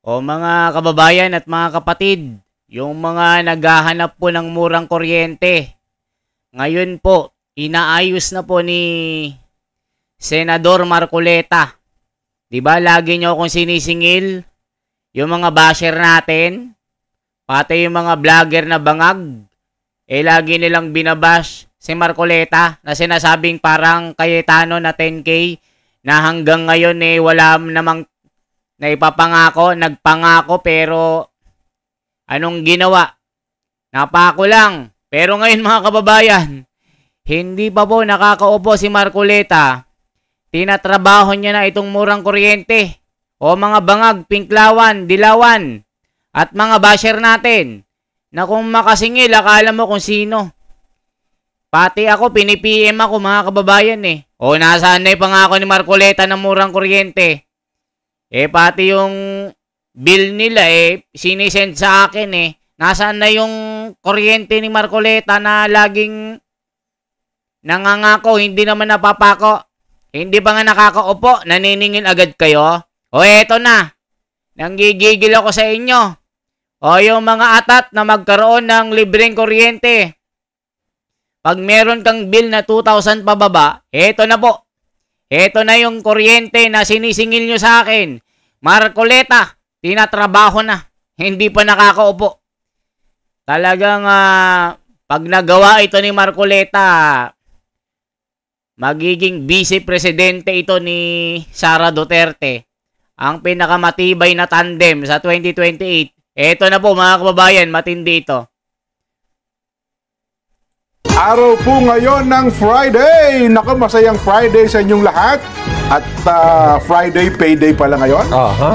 O mga kababayan at mga kapatid, yung mga naghahanap po ng murang kuryente, ngayon po, inaayos na po ni Senador Marcoleta. Diba, lagi nyo akong sinisingil, yung mga basher natin, pati yung mga vlogger na bangag, lagi nilang binabash si Marcoleta na sinasabing parang Cayetano na 10K na hanggang ngayon wala namang naipapangako, nagpangako pero anong ginawa? Napako lang. Pero ngayon mga kababayan, hindi pa po nakakaupo si Marcoleta. Tinatrabaho niya na itong murang kuryente. O mga bangag, pinklawan, dilawan, at mga basher natin na kung makasingil, akala mo kung sino. Pati ako, pinipm ako mga kababayan O nasaan na yung pangako ni Marcoleta ng murang kuryente? Pati yung bill nila sinisend sa akin Nasaan na yung kuryente ni Marcoleta na laging nangangako, hindi naman napapako. Hindi ba nga nakakaupo? Naniningil agad kayo? O eto na. Nanggigigil ako sa inyo. O yung mga atat na magkaroon ng libreng kuryente. Pag meron kang bill na 2,000 pababa, eto na po. Eto na yung kuryente na sinisingil nyo sa akin. Marcoleta, tinatrabaho na. Hindi pa nakakaupo. Talagang pag nagawa ito ni Marcoleta, magiging vice presidente ito ni Sara Duterte. Ang pinakamatibay na tandem sa 2028. Eto na po mga kababayan, matindi ito. Araw po ngayon ng Friday. Naku, masayang Friday sa inyong lahat. At Friday, payday pala ngayon.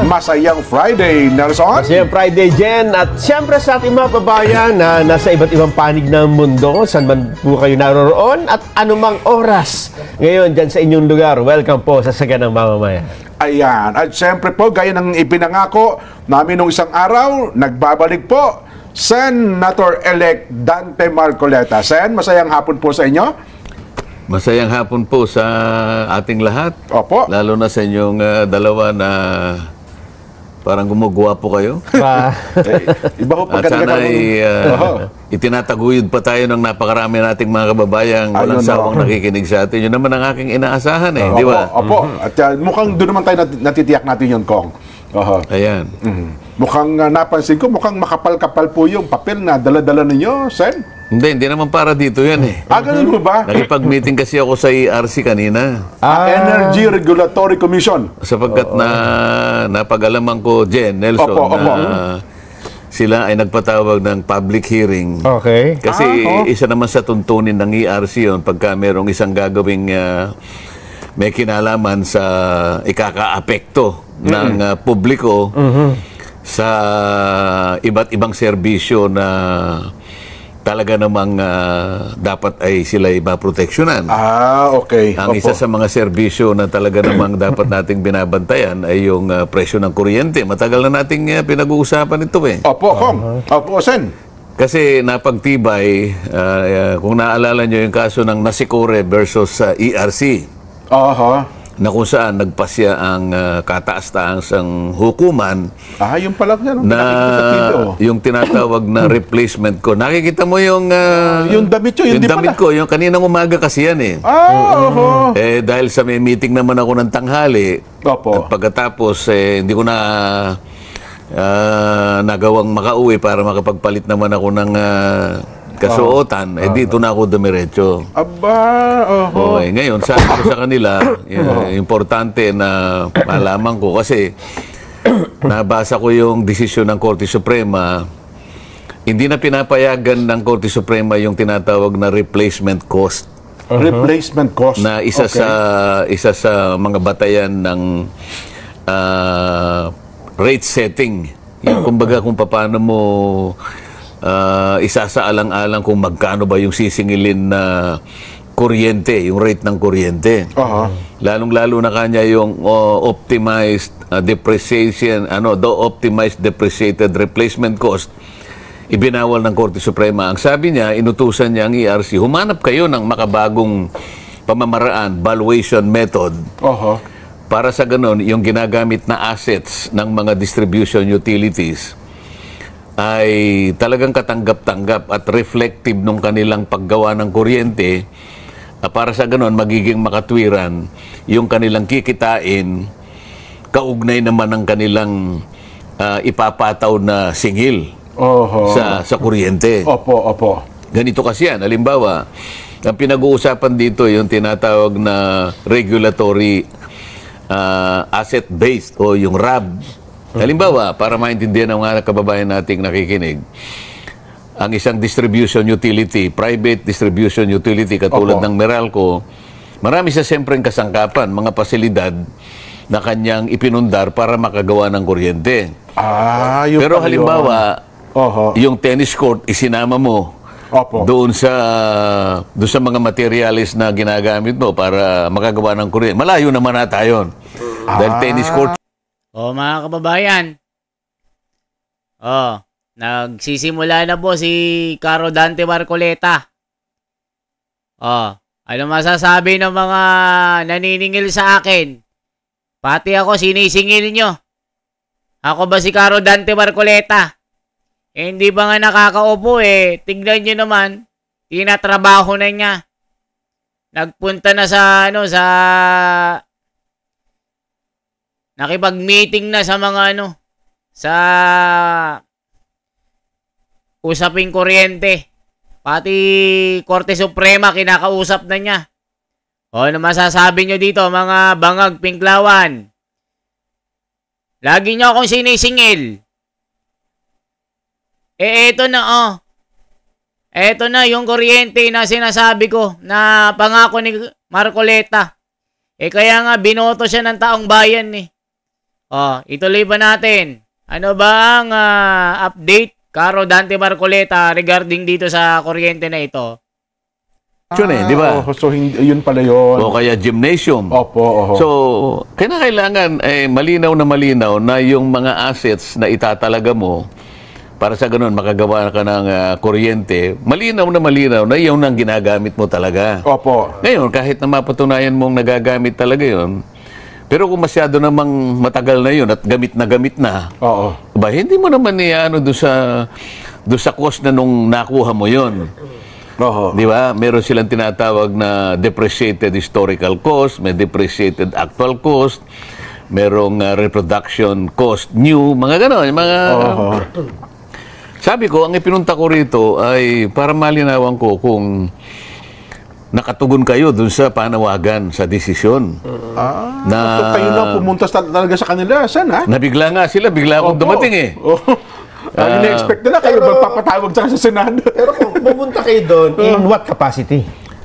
Masayang Friday, Nelson. Masayang Friday, Jen. At siyempre sa ating mga kababayan na nasa iba't ibang panig ng mundo, saan man po kayo naroroon at anumang oras ngayon dyan sa inyong lugar. Welcome po sa Saganang Mamamayan. Ayan. At siyempre po, gaya ng ipinangako namin nung isang araw, nagbabalik po Senator-elect Dante Marcoleta. Sen, masayang hapon po sa inyo. Masayang hapon po sa ating lahat. Opo. Lalo na sa inyong dalawa na parang gumagawa po kayo. Iba ho at sana itinataguyod pa tayo ng napakarami nating mga kababayang walang sawang nakikinig sa atin. Yun naman ang aking inaasahan di ba? Opo. At mukhang doon naman tayo natitiyak natin yun, Kong. Ayan. Mukhang napansin ko, mukhang makapal-kapal po yung papel na dala-dala ninyo, Sen. Hindi naman para dito yan ganun mo ba? Nakipag-meeting kasi ako sa ERC kanina. Energy Regulatory Commission. Sapagkat napag-alaman ko, Jen, Nelson, sila ay nagpatawag ng public hearing. Okay. Kasi isa naman sa tuntunin ng ERC yun pagka merong isang gagawing may kinalaman sa ikaka-apekto ng publiko sa iba't ibang serbisyo na talaga namang dapat ay sila maproteksyonan. Okay. Ang isa sa mga serbisyo na talaga namang dapat nating binabantayan ay yung presyo ng kuryente. Matagal na nating pinag-uusapan ito Opo, Kong. Opo, Sen. Kasi napagtibay, kung naalala nyo yung kaso ng Nasicure versus ERC. Na kung saan nagpasya ang kataas-taasang hukuman yung pala yan, na yung tinatawag na replacement ko. Nakikita mo yung damit yun, yung damit ko, yung kaninang umaga kasi yan dahil sa may meeting naman ako ng tanghali at pagkatapos hindi ko na nagawang makauwi para makapagpalit naman ako ng kasuotan, dito na ako dumiretso. Ngayon, sabi ko sa kanila, importante na malaman ko kasi nabasa ko yung desisyon ng Korte Suprema. Hindi na pinapayagan ng Korte Suprema yung tinatawag na replacement cost. Replacement cost? Na isa sa mga batayan ng rate setting. Yung kumbaga kung paano mo isasaalang-alang kung magkano ba yung sisingilin na kuryente, yung rate ng kuryente. Lalong-lalo na kanya yung optimized depreciation, the optimized depreciated replacement cost, ibinawal ng Korte Suprema. Ang sabi niya, inutusan niya ang ERC, humanap kayo ng makabagong pamamaraan, valuation method, para sa ganon, yung ginagamit na assets ng mga distribution utilities ay talagang katanggap-tanggap at reflective nung kanilang paggawa ng kuryente, para sa ganon, magiging makatwiran yung kanilang kikitain, kaugnay naman ng kanilang ipapataw na singil sa kuryente. Opo. Ganito kasi yan. Halimbawa, ang pinag-uusapan dito yung tinatawag na regulatory asset-based o yung RAB. Halimbawa, para maintindihan ng mga kababayan nating nakikinig, ang isang distribution utility, private distribution utility katulad ng Meralco, marami siya siyempre kasangkapan, mga pasilidad na kanyang ipinundar para makagawa ng kuryente. Pero halimbawa, yung tennis court, isinama mo doon sa mga materials na ginagamit mo para makagawa ng kuryente. Malayo naman na tayo. Dahil tennis court. Mga kababayan. Nagsisimula na po si Caro Dante Marcoleta. Ano masasabi ng mga naniningil sa akin? Pati ako, sinisingil nyo. Ako ba si Caro Dante Marcoleta? Hindi ba nga nakakaupo tignan nyo naman, tinatrabaho na niya. Nagpunta na sa nakipag-meeting na sa mga sa usaping kuryente. Pati Korte Suprema kinakausap na niya. Ano masasabi nyo dito, mga bangag pinklawan? Lagi nyo akong sinisingil. Eto na Eto na yung kuryente na sinasabi ko na pangako ni Marcoleta. Kaya nga binoto siya ng taong bayan . Ituloy ba natin? Ano ba ang update, Caro Dante Marcoleta, regarding dito sa kuryente na ito? Di ba? So, yun pala yun. O kaya gymnasium. Opo. So, kailangan malinaw na yung mga assets na itatalaga mo para sa ganun makagawa ka ng kuryente, malinaw na yun ang ginagamit mo talaga. Opo. Ngayon, kahit na mapatunayan mong nagagamit talaga yun, pero kung masyado namang matagal na yun at gamit na, hindi mo naman doon sa cost na nung nakuha mo yun. Di ba? Meron silang tinatawag na depreciated historical cost, may depreciated actual cost, merong reproduction cost new, mga gano'n. Sabi ko, ang ipinunta ko rito ay para malinawan ko kung nakatugon kayo dun sa panawagan, sa desisyon. Kayo na pumunta talaga sa kanila. Saan, Nabigla nga sila, bigla akong dumating Ini-expect nila kayo magpapatawag sa Senado. Pero kung pumunta kayo doon, in what capacity?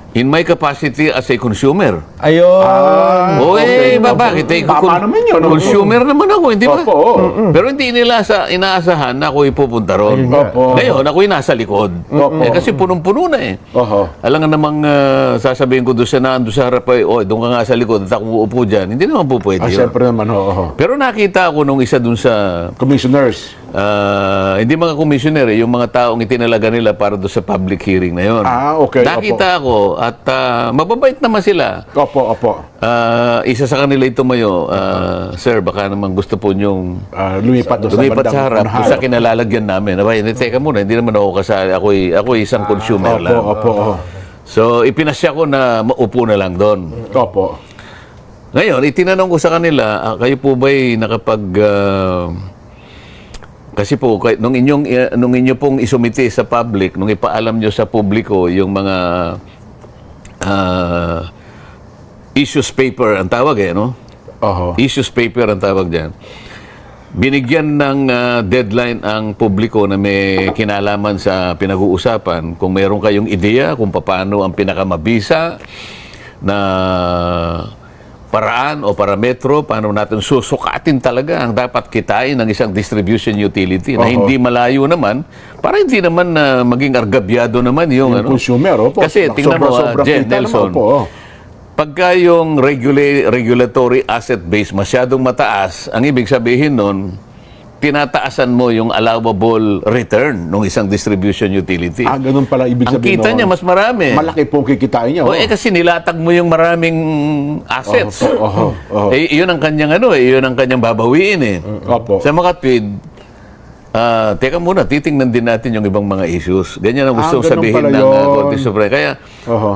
In my capacity as a consumer. Ayun. Bakit? Tama naman yun. Consumer naman ako, hindi ba? Pero hindi nila inaasahan na ako ipupunta ron. Ngayon, ako nasa likod. Kasi punong-puno na Alam nga namang sasabihin ko doon sa harap, doon ka nga sa likod at ako uupo dyan. Hindi naman po pwede yun. Siyempre naman, Pero nakita ako nung isa doon sa commissioners. Hindi mga commissioner, yung mga taong itinalaga nila para doon sa public hearing na yun. Okay. Nakita ako at mababait naman sila. Opo. Isa sa kanila ito mayo, sir, baka naman gusto po nyong lumipat sa harap doon sa kinalalagyan namin. Teka muna, hindi naman ako kasali. Ako isang consumer lang. Opo. So, ipinasya ko na maupo na lang doon. Opo. Ngayon, itinanong ko sa kanila, kayo po ba'y nakapag... Kasi po, nung inyo pong isumite sa public, nung ipaalam nyo sa publiko yung mga issues paper ang tawag Issues paper ang tawag dyan. Binigyan ng deadline ang publiko na may kinalaman sa pinag-uusapan. Kung meron kayong ideya kung paano ang pinakamabisa na paraan o parametro, paano natin susukatin talaga ang dapat kitain ng isang distribution utility na hindi malayo naman, para hindi naman maging argabyado naman yung consumer. Kasi tingnan mo, Jen, Nelson, pagka yung regulatory asset base masyadong mataas, ang ibig sabihin nun, tinataasan mo yung allowable return ng isang distribution utility. Ganun pala ibig Ang sabihin. kita niya mas marami. Malaki pong kikitain niya. Kasi nilatag mo yung maraming assets. Yun ang kanyang yun ang kanyang babawiin eh. Opo. Sa mga tweet, teka muna, titingnan din natin yung ibang mga issues. Ganyan ang gusto ganun sabihin pala ng yun. Korte Suprema. Kaya,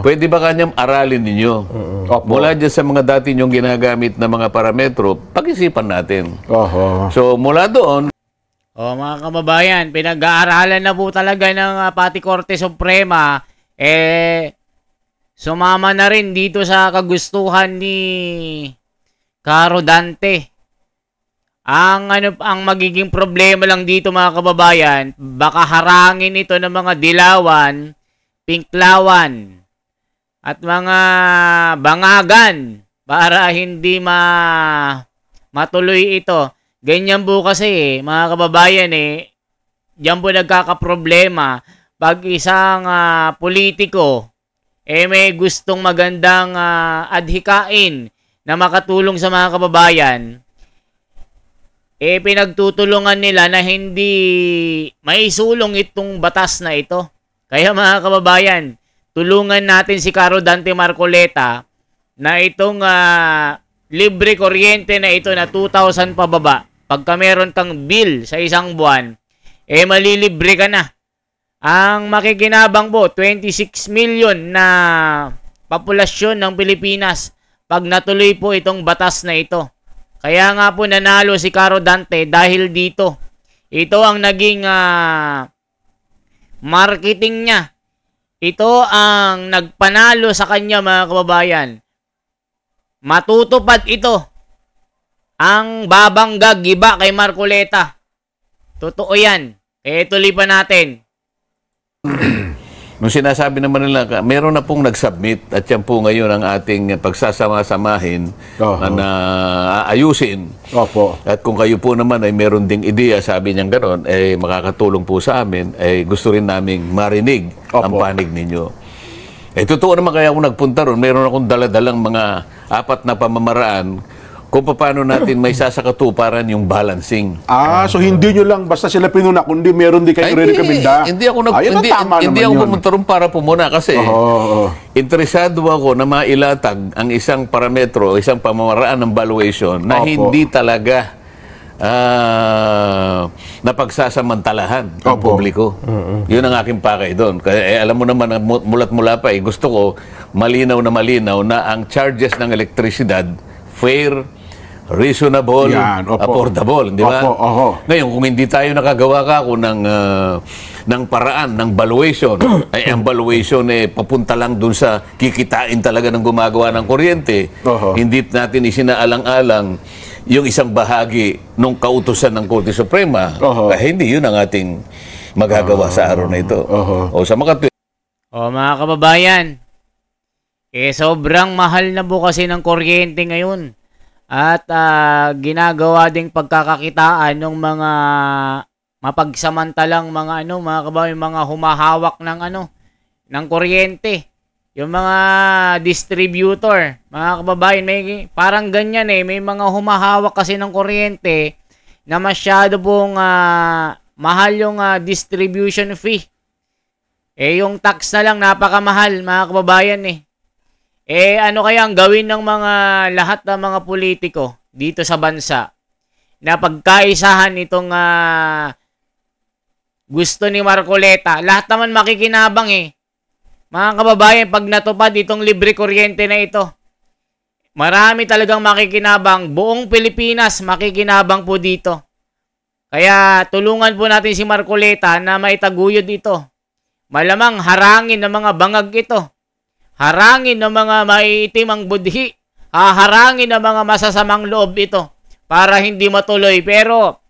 pwede ba kanyang aralin ninyo? Mula dyan sa mga dati nyong ginagamit na mga parametro, pag-isipan natin. So, mula doon, mga kababayan, pinag-aaralan na po talaga ng pati Korte Suprema, sumama na rin dito sa kagustuhan ni Caro Dante. Ang magiging problema lang dito mga kababayan, baka harangin ito ng mga dilawan, pinklawan, at mga bangagan para hindi matuloy ito. Ganyan po kasi mga kababayan diyan po nagkakaproblema pag isang politiko may gustong magandang adhikain na makatulong sa mga kababayan, pinagtutulungan nila na hindi maisulong itong batas na ito. Kaya mga kababayan, tulungan natin si Caro Dante Marcoleta na itong libre kuryente na ito na 2,000 pababa. Pagka meron kang bill sa isang buwan, malilibre ka na. Ang makikinabang po, 26 million na populasyon ng Pilipinas pag natuloy po itong batas na ito. Kaya nga po nanalo si Caro Dante dahil dito. Ito ang naging marketing niya. Ito ang nagpanalo sa kanya mga kababayan. Matutupad ito ang babangga giba kay Marcoleta. Totoo yan. Tuloy pa natin. Nung sinasabi naman nila, meron na pong nag-submit at yan po ngayon ang ating pagsasama-samahin na aayusin. Opo. At kung kayo po naman ay meron ding ideya, sabi niyang gano'n, makakatulong po sa amin, gusto rin naming marinig ang panig ninyo. Totoo naman kaya ako nagpunta ron, meron akong daladalang mga 4 na pamamaraan kung paano natin may sasakatuparan yung balancing. So hindi nyo lang basta sila pinuna, kundi meron din kayo re-recommenda. Hindi ako pumunta ron para pumuna kasi interesado ako na mailatag ang isang parametro, isang pamamaraan ng valuation na hindi talaga napagsasamantalahan ng publiko. Yun ang aking pakay doon. Kaya alam mo naman, mulat mula pa gusto ko malinaw na ang charges ng elektrisidad fair, reasonable, affordable, di ba? Ngayon, kung hindi tayo nakagawa ng paraan, ng valuation, ang valuation papunta lang dun sa kikitain talaga ng gumagawa ng kuryente, hindi natin isinaalang-alang yung isang bahagi ng kautusan ng Korte Suprema, hindi yun ang ating magagawa sa araw na ito. O sa mga kababayan, sobrang mahal na po kasi ng kuryente ngayon. At ginagawa ding pagkakakitaan ng mga mapagsamantalang mga mga kababayan, mga humahawak ng kuryente. Yung mga distributor, mga kababayan, parang ganyan may mga humahawak kasi ng kuryente na masyado pong mahal yung distribution fee. Yung tax na lang napakamahal, mga kababayan ano kaya ang gawin ng mga lahat ng mga politiko dito sa bansa na pagkaisahan itong gusto ni Marcoleta? Lahat naman makikinabang Mga kababayan, pag natupad itong libre kuryente na ito, marami talagang makikinabang. Buong Pilipinas makikinabang po dito. Kaya tulungan po natin si Marcoleta na maitaguyod ito. Malamang harangin ng mga bangag ito. Harangin ng mga maiitim ang budhi. Harangin ng mga masasamang loob ito para hindi matuloy. Pero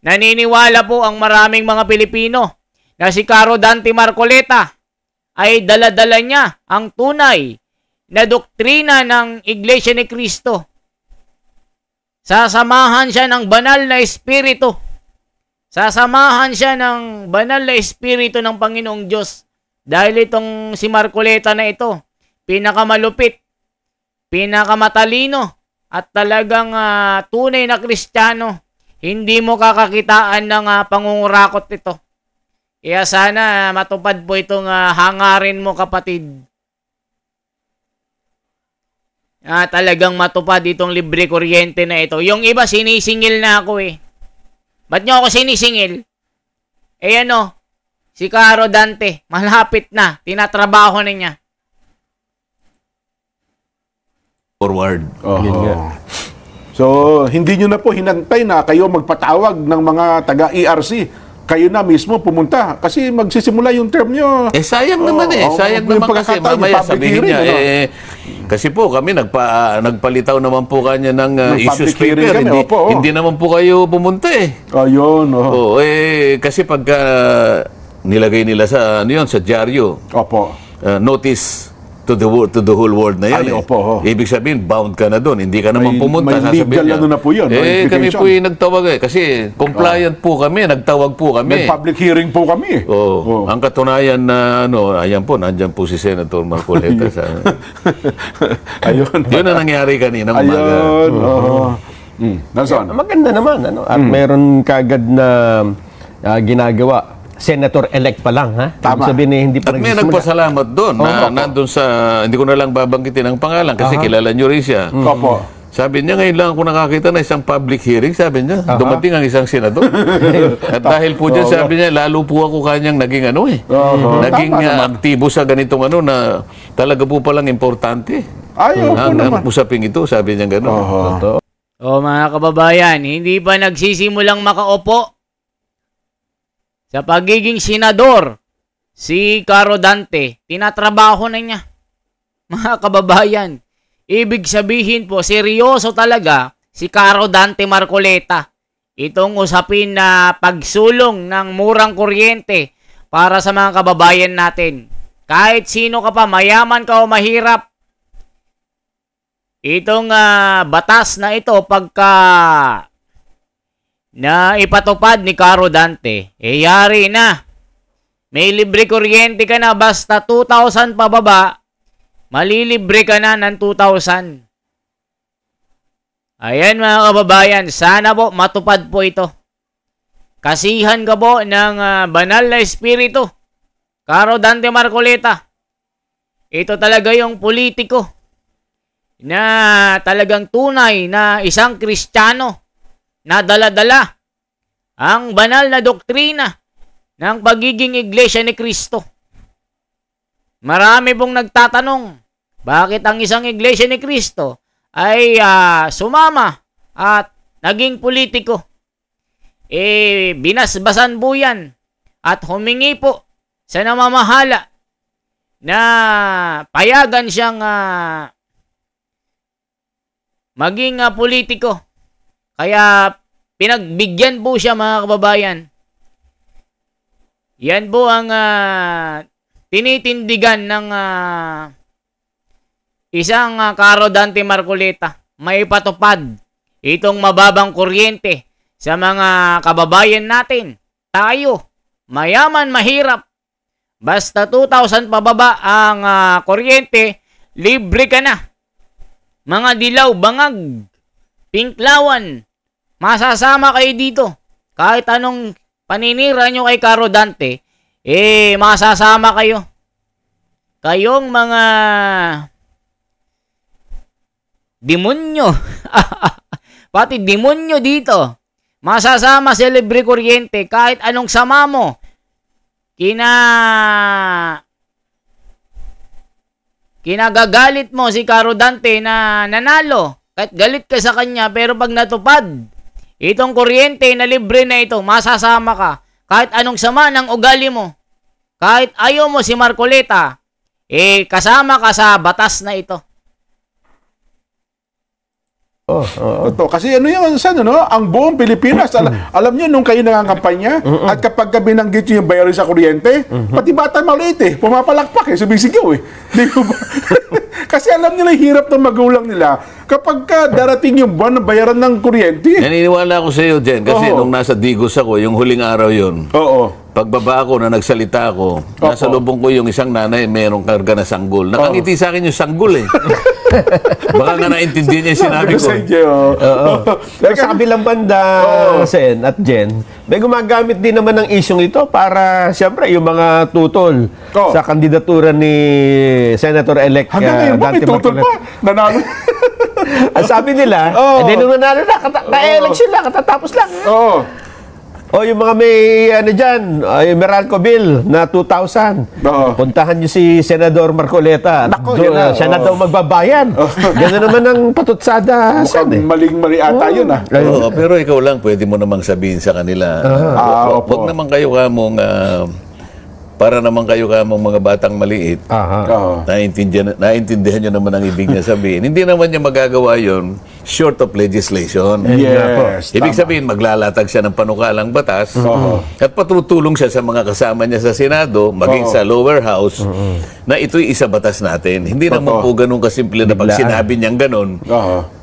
naniniwala po ang maraming mga Pilipino na si Caro Dante Marcoleta ay dala-dala niya ang tunay na doktrina ng Iglesia ni Cristo. Sasamahan siya ng banal na espiritu. Sasamahan siya ng banal na espiritu ng Panginoong Diyos. Dahil itong si Marcoleta na ito, pinakamalupit, pinakamatalino, at talagang tunay na Kristiyano. hindi mo kakakitaan ng pangungurakot ito. Kaya sana matupad po itong hangarin mo, kapatid. Talagang matupad itong libre kuryente na ito. Yung iba, sinisingil na ako eh. Ba't nyo ako sinisingil? Si Caro Dante, malapit na. Tinatrabaho na niya. Forward. So, hindi nyo na po hinantay na kayo magpatawag ng mga taga-ERC. Kayo na mismo pumunta kasi magsisimula yung term nyo. Sayang naman sayang naman kasi mamaya sabihin niya kasi po kami nagpalitaw naman po kanya ng issues paper. Hindi naman po kayo pumunta Ayun. Kasi pagka nilagay nila sa sa dyaryo. Notice to the whole world na yan. Ibig sabihin, bound ka na doon. Hindi ka naman pumunta. May legal na po yun. Kami po yung nagtawag kasi compliant po kami, nagtawag po kami. May public hearing po kami. Ang katunayan na ayan po, nandyan po si Senator Marcoleta. Ayun. Yun ang nangyari kanina umaga. Nelson. Maganda naman. At meron kagad na ginagawa. Senator-elect pa lang, ha? Tama. Sabihin hindi pa at may nagpasalamat doon na nandun sa, hindi ko na lang babanggitin ang pangalan kasi kilala nyo rin siya. Sabi niya, ngayon lang ako nakakita na isang public hearing, sabi niya, dumating ang isang senador. At dahil po dyan, sabi niya, lalo po ako kanyang naging naging aktibo sa ganitong na talaga po palang importante. Ang usaping ito, sabi niya gano'n. Mga kababayan, hindi pa nagsisimulang makaupo sa pagiging senador, si Caro Dante, tinatrabaho na niya. Mga kababayan, ibig sabihin po, seryoso talaga si Caro Dante Marcoleta. Itong usapin na pagsulong ng murang kuryente para sa mga kababayan natin. Kahit sino ka pa, mayaman ka o mahirap, itong batas na ito, pagka na ipatupad ni Caro Dante, yari na. May libre kuryente ka na basta 2,000 pababa, malilibre ka na ng 2,000. Ayan mga kababayan, sana po matupad po ito. Kasihan ka po ng banal na espiritu, Caro Dante Marcoleta. Ito talaga yung politiko na talagang tunay na isang Kristiyano na dala-dala ang banal na doktrina ng pagiging iglesia ni Kristo. Marami pong nagtatanong, bakit ang isang iglesia ni Kristo ay sumama at naging politiko? Binasbasan po yan at humingi po sa namamahala na payagan siyang maging politiko. Kaya pinagbigyan po siya mga kababayan. Yan po ang tinitindigan ng isang Caro Dante Marcoleta. May patupad itong mababang kuryente sa mga kababayan natin. Tayo, mayaman, mahirap. Basta 2,000 pababa ang kuryente, libre ka na. Mga dilaw, bangag, pinklawan, masasama kayo dito. Kahit anong paninira nyo kay Caro Dante, masasama kayo. Kayong mga demonyo, pati demonyo dito, masasama sa libre kuryente. Kahit anong sama mo, kinagagalit mo si Caro Dante na nanalo. Kahit galit ka sa kanya, pero pag natupad itong kuryente na libre na ito, masasama ka. Kahit anong sama ng ugali mo, kahit ayaw mo si Marcoleta, kasama ka sa batas na ito. Kasi yun, ang buong Pilipinas, alam nyo, nung kayo nangangampanya, at kapag binanggit nyo yung bayarin sa kuryente, pati bata maliit pumapalakpak sumisigaw Di ko ba? Kasi alam nila yung hirap ng magulang nila kapag darating yung buwan na bayaran ng kuryente. Naniniwala ako sa iyo, Jen, kasi nung nasa Digos ako, yung huling araw yun. pagbaba ko na nagsalita ako, nasa lubong ko yung isang nanay, merong karga na sanggol. Nakangiti sa akin yung sanggol eh. Baka nga naintindihan niya yung sinabi ko. Pero sa kabilang banda, Sen at Jen, may gumagamit din naman ng isyong ito para, siyempre, yung mga tutol sa kandidatura ni Senator-elect Hanggang ngayon ba may tutol pa? Nanalo. Ang sabi nila, nung nanalo na, ka-election lang, katatapos lang. O yung mga may ano dyan, yung Meralco Bill na 2,000. Puntahan nyo si Senador Marcoleta. Siya na daw magbabayan. Gano'n naman ang patutsada. Mukhang maling-mali ata yun Oo, pero ikaw lang, pwede mo namang sabihin sa kanila. Huwag naman kayo kamong, para naman kayo kamong mga batang maliit. Naintindihan nyo naman ang ibig niya sabihin. Hindi naman niya magagawa yon short of legislation. Yes, ibig sabihin, maglalatag siya ng panukalang batas at patutulong siya sa mga kasama niya sa Senado, maging sa lower house, na ito'y isa batas natin. Hindi naman po ganun kasimple na pag sinabi niyang ganun.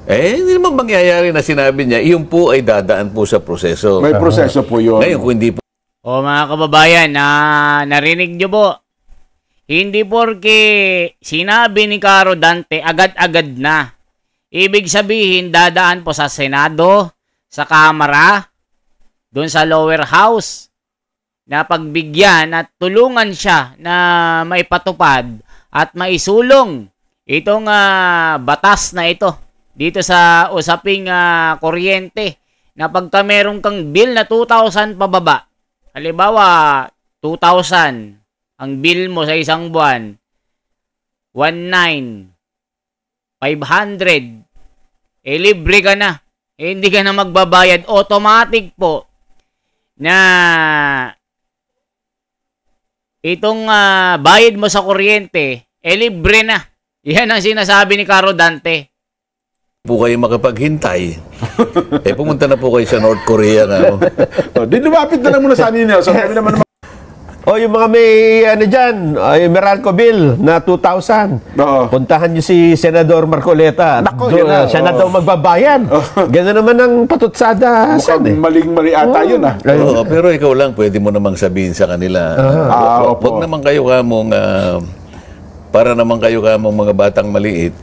Hindi naman mangyayari na sinabi niya, iyon po ay dadaan po sa proseso. May proseso po yun. Ngayon, kung hindi po O mga kababayan, narinig nyo po, hindi porke sinabi ni Caro Dante agad-agad na. Ibig sabihin, dadaan po sa Senado, sa Kamara, doon sa lower house, na pagbigyan at tulungan siya na maipatupad at maisulong itong batas na ito dito sa usaping kuryente, na pagka meron kang bill na 2,000 pababa, halimbawa, 2,000 ang bill mo sa isang buwan, 19,500, libre ka na. Hindi ka na magbabayad. Automatic po na itong bayad mo sa kuryente, libre na. Yan ang sinasabi ni Caro Dante. Po kayo makapaghintay. Pumunta na po kayo sa North Korea nga. Di lumapit na lang muna sa amin, Nelson. Kami naman yung mga may ano dyan, yung Meralco Bill na 2,000. Puntahan nyo si Senador Marcoleta. Siya na daw magbabayan. Gano'n naman ang patutsada. Mukhang maling-mali ata yun Pero ikaw lang, pwede mo namang sabihin sa kanila. Huwag naman kayo kamong para naman kayo kamong mga batang maliit,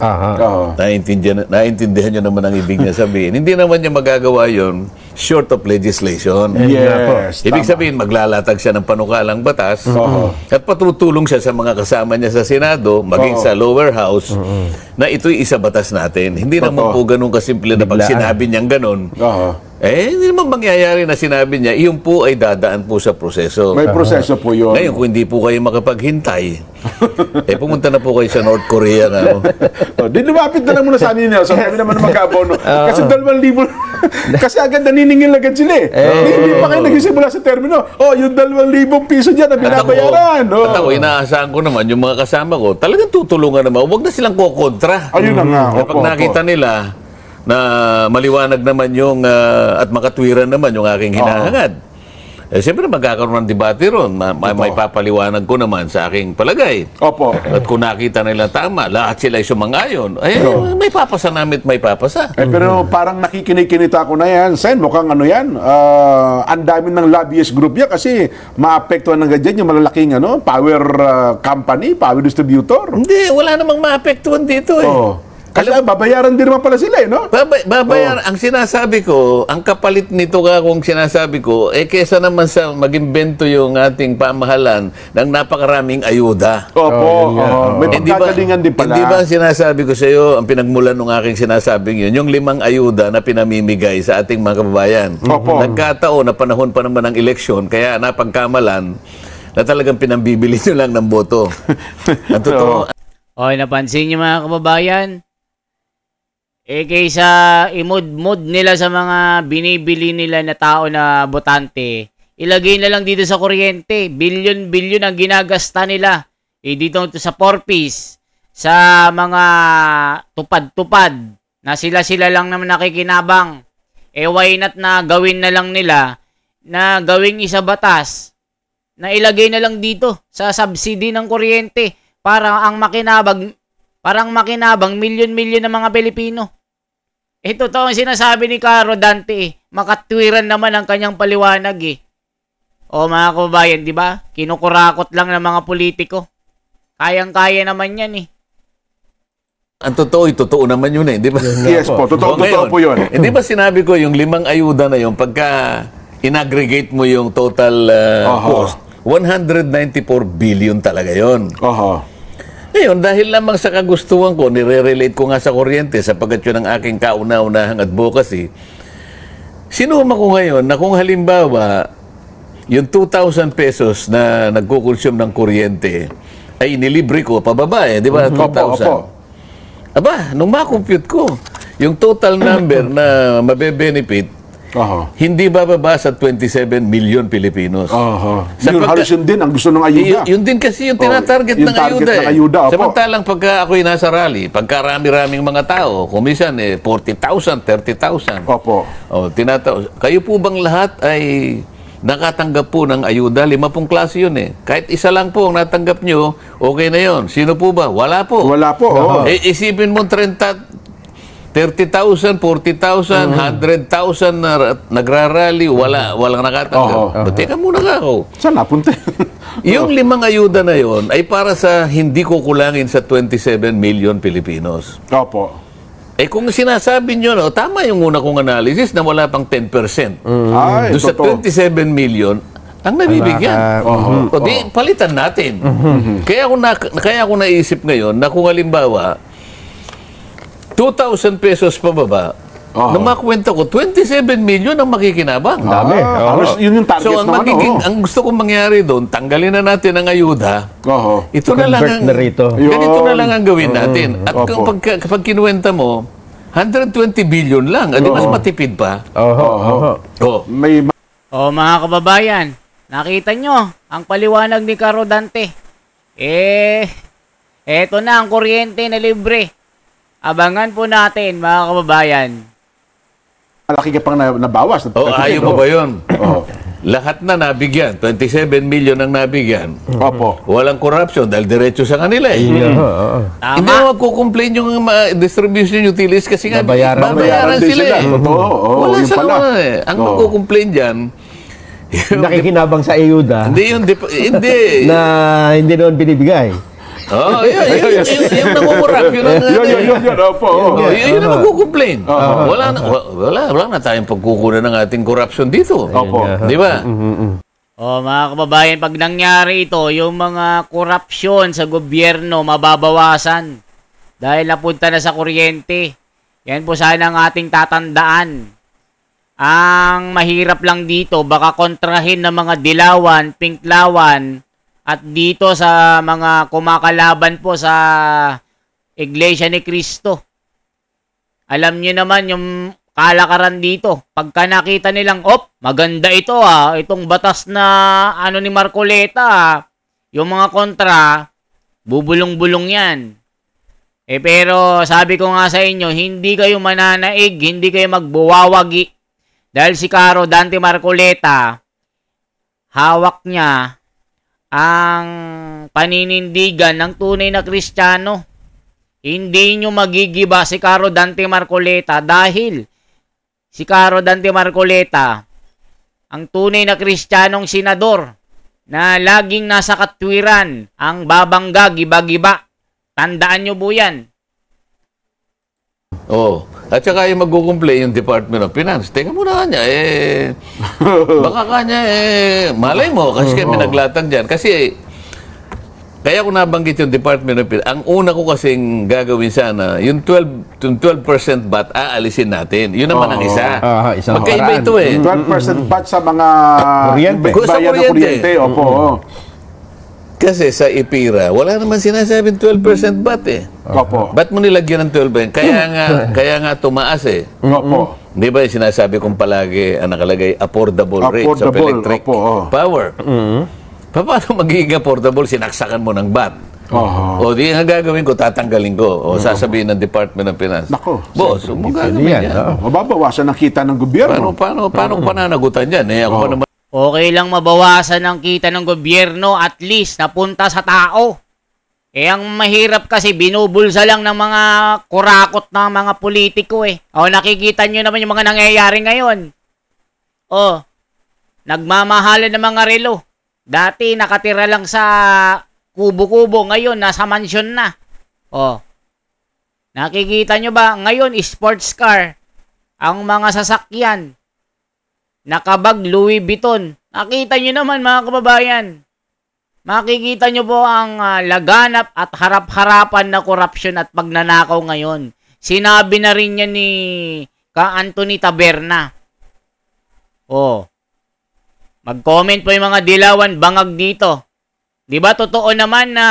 naintindihan nyo naman ang ibig niya sabihin. Hindi naman niya magagawa yon short of legislation. Yes, ibig sabihin, maglalatag siya ng panukalang batas at patutulong siya sa mga kasama niya sa Senado, maging sa lower house, na ito'y isa batas natin. Hindi naman po ganun kasimple na pag sinabi niyang ganun. Hindi naman mangyayari na sinabi niya, iyon po ay dadaan po sa proseso. May proseso po yun. Ngayon, kung hindi po kayo makapaghintay, pumunta na po kayo sa North Korea nga. Di lumapit na lang muna sa amin, Nelson. Kami naman mag-abono. Kasi 2,000. Kasi agad naniningil agad sila Hindi pa kayo nagsisimula sa termino. Yung 2,000 piso dyan na binabayaran. At ako, inaasahan ko naman, yung mga kasama ko, talagang tutulungan naman. Huwag na silang kukontra. Ayun na nga. Kapag nakita nila na maliwanag naman yung at makatwiran naman yung aking hinahangad. Siyempre magkakaroon ng debate ron. May papaliwanag ko naman sa aking palagay. At kung nakita nila tama, lahat sila ay sumangayon. May papasa namin at may papasa. Pero parang nakikinig-kinita ko na yan. Sen, mukhang ano yan. Ang dami ng lobbyist group yan kasi maapektuhan ng ganyan yung malalaking power company, power distributor. Hindi, wala namang maapektuhan dito Kasi babayaran din naman pala sila no? Babayaran. Ang sinasabi ko, ang kapalit nito kung sinasabi ko, kesa naman sa mag-imbento yung ating pamahalan ng napakaraming ayuda. May pagkagalingan din pala. Hindi ba sinasabi ko sa iyo, ang pinagmulan ng aking sinasabing yun, yung 5 ayuda na pinamimigay sa ating mga kababayan. Nagkataon na panahon pa naman ng eleksyon, kaya napagkamalan na talagang pinambibili nyo lang ng boto. Ang totoo. Napansin nyo mga kababayan? Kaysa imod-mod nila sa mga binibili nila na tao na botante, ilagay na lang dito sa kuryente. Bilyon-bilyon ang ginagasta nila. Dito sa 4-piece, sa mga tupad-tupad, na sila-sila lang naman nakikinabang. Why not na gawin na lang nila, na gawing isa batas, na ilagay na lang dito sa subsidy ng kuryente, para ang makinabang, milyon-milyon ng mga Pilipino. Ito to ang sinasabi ni Caro Dante. Makatwiran naman ang kanyang paliwanag O mga kababayan, di ba? Kinukurakot lang ng mga politiko. Kayang-kaya naman yan eh. Ang totoo naman yun eh, di ba? Yes po, totoo po yun. Hindi ba sinabi ko yung 5 ayuda na yun, pagka in-aggregate mo yung total cost, 194 billion talaga yun. Ngayon, dahil lamang sa kagustuhan ko, nire-relate ko nga sa kuryente sapagkat yun ang aking kauna-unahang advocacy, sinuma ko ngayon na kung halimbawa, yung 2,000 pesos na nagkukonsume ng kuryente ay nilibre ko pababa di ba? 2,000. Aba, nung ma-compute ko, yung total number na mabe-benefit, hindi bababa sa 27 million Pilipinos. Halos yun din ang gusto ng ayuda. Yun din kasi yung tinatarget ng ayuda. Samantalang pagka ako'y nasa rally, pagka rami-raming mga tao, kumisan 40,000, 30,000. Kayo po bang lahat ay nakatanggap po ng ayuda? 5 klase yun Kahit isa lang po ang natanggap nyo, okay na yun. Sino po ba? Wala po. Wala po. Isipin mo 30,000, 40,000, 100,000 na nagrarally, walang nakatanggap. Teka muna ka ako. Saan napunta? Yung 5 ayuda na yon ay para sa hindi kukulangin sa 27 million Pilipinos. Kung sinasabi nyo, tama yung una kong analysis na wala pang 10%. Doon sa 27 million, ang nabibigyan. O di, palitan natin. Kaya ako naisip ngayon na kung halimbawa, 2,000 pesos pababa, nung makwenta ko, 27 million ang makikinabang. Dami. Yun yung target so, ang gusto kong mangyari doon, tanggalin na natin ang ayuda. Ito na lang ang, ganito na lang ang gawin natin. At kapag kinuwenta mo, 120 billion lang. Adi mas matipid pa. Mga kababayan, nakita nyo ang paliwanag ni Caro Dante. Eto na ang kuryente na libre. Abangan po natin, mga kababayan. Malaki ka pang nabawas. Ayaw mo ba yun? Lahat na nabigyan. 27 million ang nabigyan. Walang corruption dahil diretso sa kanila Hindi mo magkukomplain yung distribution utilities kasi nga babayaran sila Wala sa Ang magkukomplain dyan, nakikinabang sa ayuda. Hindi. Na hindi noon binibigay. Yung nangungurap, yun ang magkukomplain. Wala na tayong pagkukunan ng ating corruption dito. Di ba? Mga kababayan, pag nangyari ito, yung mga korupsyon sa gobyerno mababawasan dahil napunta na sa kuryente. Yan po sana ang ating tatandaan. Ang mahirap lang dito, baka kontrahin ng mga dilawan, pinklawan, at dito sa mga kumakalaban po sa Iglesia ni Cristo. Alam niyo naman yung kalakaran dito. Pagka nakita nilang, maganda ito itong batas na ni Marcoleta yung mga kontra, bubulong-bulong yan. Pero sabi ko nga sa inyo, hindi kayo mananaig, hindi kayo magbuwawagi. Dahil si Caro Dante Marcoleta, hawak niya ang paninindigan ng tunay na Kristiyano. Hindi nyo magigiba si Caro Dante Marcoleta dahil si Caro Dante Marcoleta, ang tunay na Kristiyanong senador na laging nasa katwiran, ang babangga, giba-giba. Tandaan nyo po yan. At saka yung mag-complain yung Department of Finance. Teka muna kanya, baka kanya, malay mo, kasi kami naglatag dyan. Kasi, kaya ko nabanggit yung Department of Finance, ang una ko kasing gagawin sana, yung 12% VAT, aalisin natin. Yun naman ang isa. Magkaiba ito 12% VAT sa mga bayan na kuryente. Kasi sa IPIRA, wala naman sinasabing 12% VAT Ba't mo nilagyan ng 12%? Kaya nga tumaas Di ba yung sinasabi kong palagi, ang nakalagay, affordable rates of electric power. Paano magiging affordable? Sinaksakan mo ng VAT. O di nga gagawin ko, tatanggalin ko. O sasabihin ng Department of Finance. Boss, mo gagawin yan. Mababawasan ang kita ng gobyerno. Paano pananagutan yan? Ako pa naman. Okay lang mabawasan ang kita ng gobyerno, at least napunta sa tao. Ang mahirap kasi binubulsa lang ng mga kurakot ng mga politiko nakikita nyo naman yung mga nangyayari ngayon. nagmamahalan ng mga relo. Dati nakatira lang sa kubo-kubo, ngayon nasa mansyon na. Oh. Nakikita nyo ba? Ngayon, sports car. Ang mga sasakyan. Nakabag Louis Vuitton. Nakita nyo naman mga kababayan. Makikita nyo po ang laganap at harap-harapan na korupsyon at pagnanakaw ngayon. Sinabi na rin yan ni Ka Anthony Taberna. Oh. Mag-comment po yung mga dilawan bangag dito. Di ba totoo naman na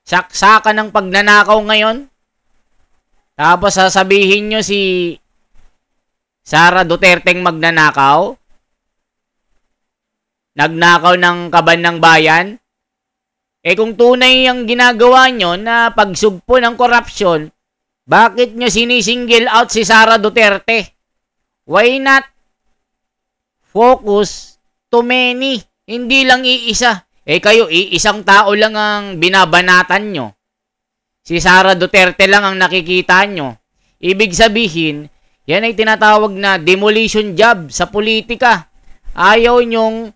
saksakan ng pagnanakaw ngayon? Tapos sasabihin nyo si Sara Duterte magnanakaw? Nagnakaw ng kaban ng bayan? Eh kung tunay ang ginagawa nyo na pagsugpo ng korupsyon, bakit nyo sinisingle out si Sara Duterte? Why not focus to many? Hindi lang iisa. Eh kayo, iisang tao lang ang binabanatan nyo. Si Sara Duterte lang ang nakikita nyo. Ibig sabihin, yan ay tinatawag na demolition job sa politika. Ayaw nyong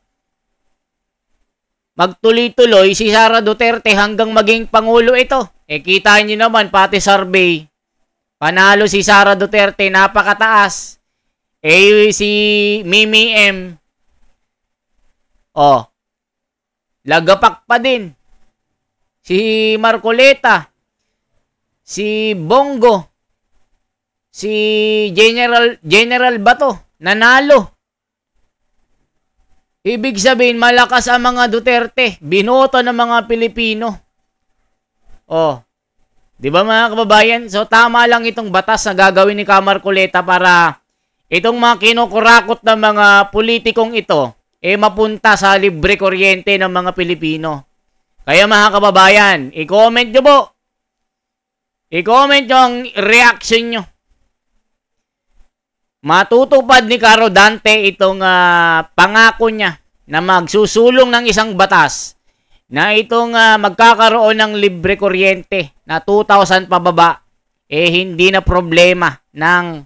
magtuloy-tuloy si Sara Duterte hanggang maging pangulo ito. Eh kita nyo naman, pati survey, panalo si Sara Duterte, napakataas. Eh si Mimi M, oh, lagapak pa din. Si Marcoleta, si Bongo, si General Bato, nanalo. Ibig sabihin, malakas ang mga Duterte. Binoto ng mga Pilipino. Oh, di ba mga kababayan? So tama lang itong batas na gagawin ni Marcoleta para itong mga kinukurakot ng mga politikong ito mapunta sa libre kuryente ng mga Pilipino. Kaya mga kababayan, i-comment nyo po. I-comment nyo ang reaction nyo. Matutupad ni Caro Dante itong pangako niya na magsusulong ng isang batas na itong magkakaroon ng libre kuryente na 2,000 pababa, hindi na problema ng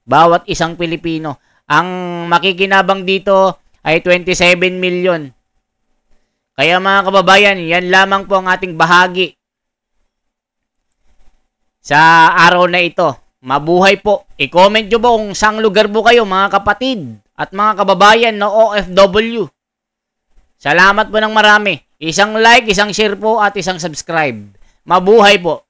bawat isang Pilipino. Ang makikinabang dito ay 27 million. Kaya mga kababayan, yan lamang po ang ating bahagi sa araw na ito. Mabuhay po. I-comment nyo po kung saang lugar po kayo mga kapatid at mga kababayan na OFW. Salamat po ng marami. Isang like, isang share po at isang subscribe. Mabuhay po.